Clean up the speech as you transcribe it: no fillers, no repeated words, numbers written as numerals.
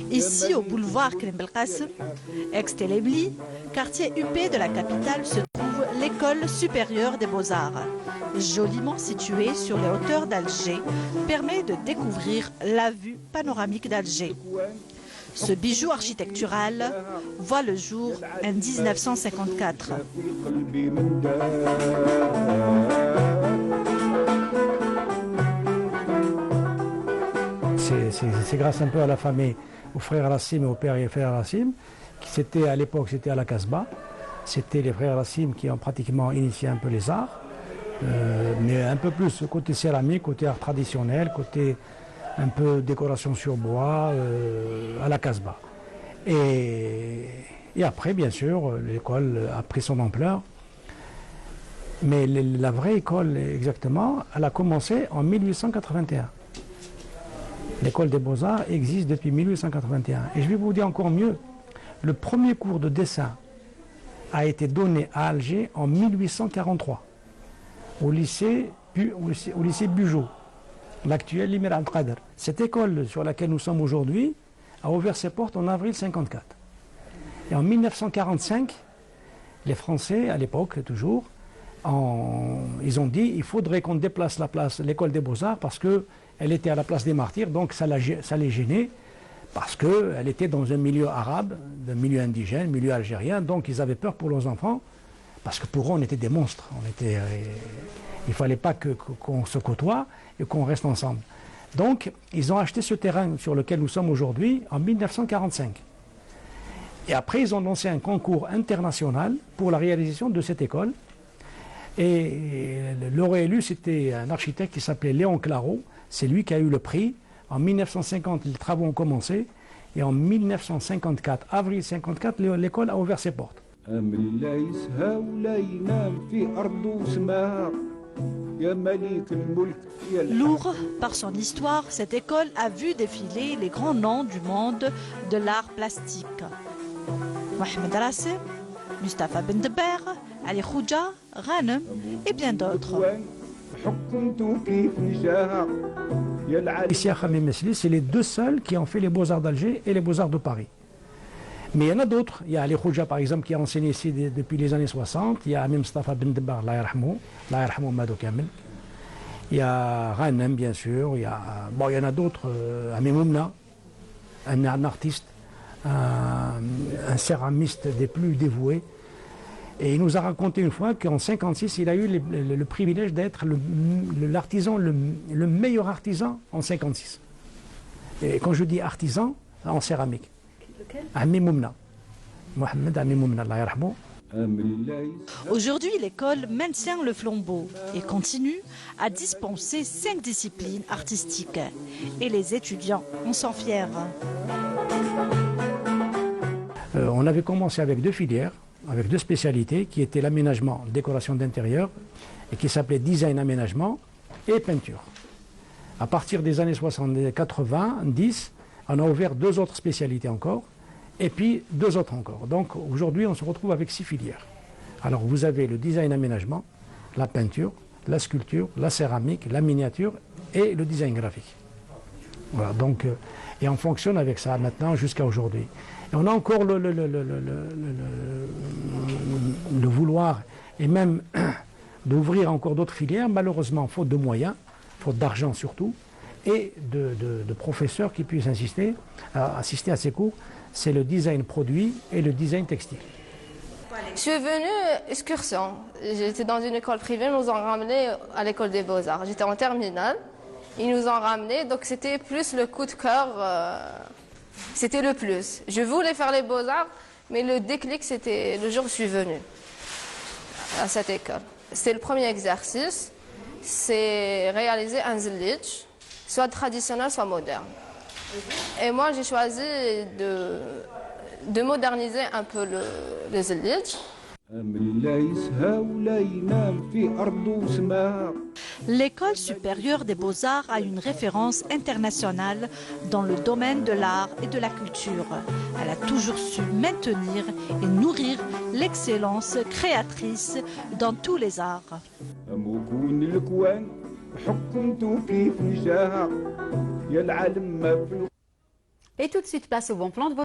Ici, au boulevard Karim Belkacem, ex-Télébli, quartier huppé de la capitale, se trouve l'école supérieure des beaux-arts. Joliment située sur les hauteurs d'Alger, permet de découvrir la vue panoramique d'Alger. Ce bijou architectural voit le jour en 1954. C'est grâce un peu à la famille, aux frères Rassim et au père et frères Rassim, qui c'était à l'époque, c'était à la Casbah. C'était les frères Rassim qui ont pratiquement initié un peu les arts, mais un peu plus côté céramique, côté art traditionnel, côté un peu décoration sur bois, à la Casbah. Et après, bien sûr, l'école a pris son ampleur. Mais la vraie école, exactement, elle a commencé en 1881. L'école des Beaux-Arts existe depuis 1881. Et je vais vous dire encore mieux, le premier cours de dessin a été donné à Alger en 1843, au lycée Bugeaud, l'actuel Limir Al-Qadr. Cette école sur laquelle nous sommes aujourd'hui a ouvert ses portes en avril 1954. Et en 1945, les Français, à l'époque toujours, ils ont dit il faudrait qu'on déplace l'école des Beaux-Arts parce qu'elle était à la place des Martyrs, donc ça les gênait, parce qu'elle était dans un milieu arabe, un milieu indigène, un milieu algérien, donc ils avaient peur pour leurs enfants, parce que pour eux on était des monstres, il ne fallait pas qu'on se côtoie et qu'on reste ensemble. Donc ils ont acheté ce terrain sur lequel nous sommes aujourd'hui en 1945. Et après ils ont lancé un concours international pour la réalisation de cette école. Et l'aurait élu, c'était un architecte qui s'appelait Léon Claro. C'est lui qui a eu le prix. En 1950, les travaux ont commencé. Et en 1954, avril 1954, l'école a ouvert ses portes. Lourd par son histoire, cette école a vu défiler les grands noms du monde de l'art plastique. Mohamed Rassim, Mustapha Ben Deber, Ali Khouja, Ghanem et bien d'autres. Ici à Khamim Mesli, c'est les deux seuls qui ont fait les Beaux-Arts d'Alger et les Beaux-Arts de Paris. Mais il y en a d'autres. Il y a Ali Khouja par exemple qui a enseigné ici depuis les années 60. Il y a Mustapha Ben Deber, Allah yarhamou Madou Kamel. Il y a Ghanem bien sûr. Il y en a d'autres. Ami Moumna, un artiste, un céramiste des plus dévoués. Et il nous a raconté une fois qu'en 1956, il a eu le privilège d'être l'artisan, le meilleur artisan en 1956. Et quand je dis artisan, en céramique. Lequel? Ami Moumna. Mohamed Ami Moumna, Allah yarhamou. Aujourd'hui, l'école maintient le flambeau et continue à dispenser 5 disciplines artistiques. Et les étudiants en sont fiers. On avait commencé avec 2 filières, avec 2 spécialités qui étaient l'aménagement, décoration d'intérieur et qui s'appelait design aménagement et peinture. À partir des années 70, 80, 10, on a ouvert 2 autres spécialités encore et puis 2 autres encore. Donc aujourd'hui on se retrouve avec 6 filières. Alors vous avez le design aménagement, la peinture, la sculpture, la céramique, la miniature et le design graphique. Voilà, donc, et on fonctionne avec ça maintenant jusqu'à aujourd'hui. Et on a encore le vouloir et même d'ouvrir encore d'autres filières, malheureusement, faute de moyens, faute d'argent surtout, et de professeurs qui puissent assister à ces cours. C'est le design produit et le design textile. Je suis venue excursion. J'étais dans une école privée, ils nous ont ramené à l'école des Beaux-Arts. J'étais en terminale, ils nous ont ramené, donc c'était plus le coup de cœur. C'était le plus. Je voulais faire les Beaux-Arts, mais le déclic, c'était le jour où je suis venue à cette école. C'était le premier exercice, c'est réaliser un zellij, soit traditionnel, soit moderne. Et moi, j'ai choisi de moderniser un peu le zellij. L'école supérieure des Beaux-Arts a une référence internationale dans le domaine de l'art et de la culture. Elle a toujours su maintenir et nourrir l'excellence créatrice dans tous les arts. Et tout de suite, place au bon plan de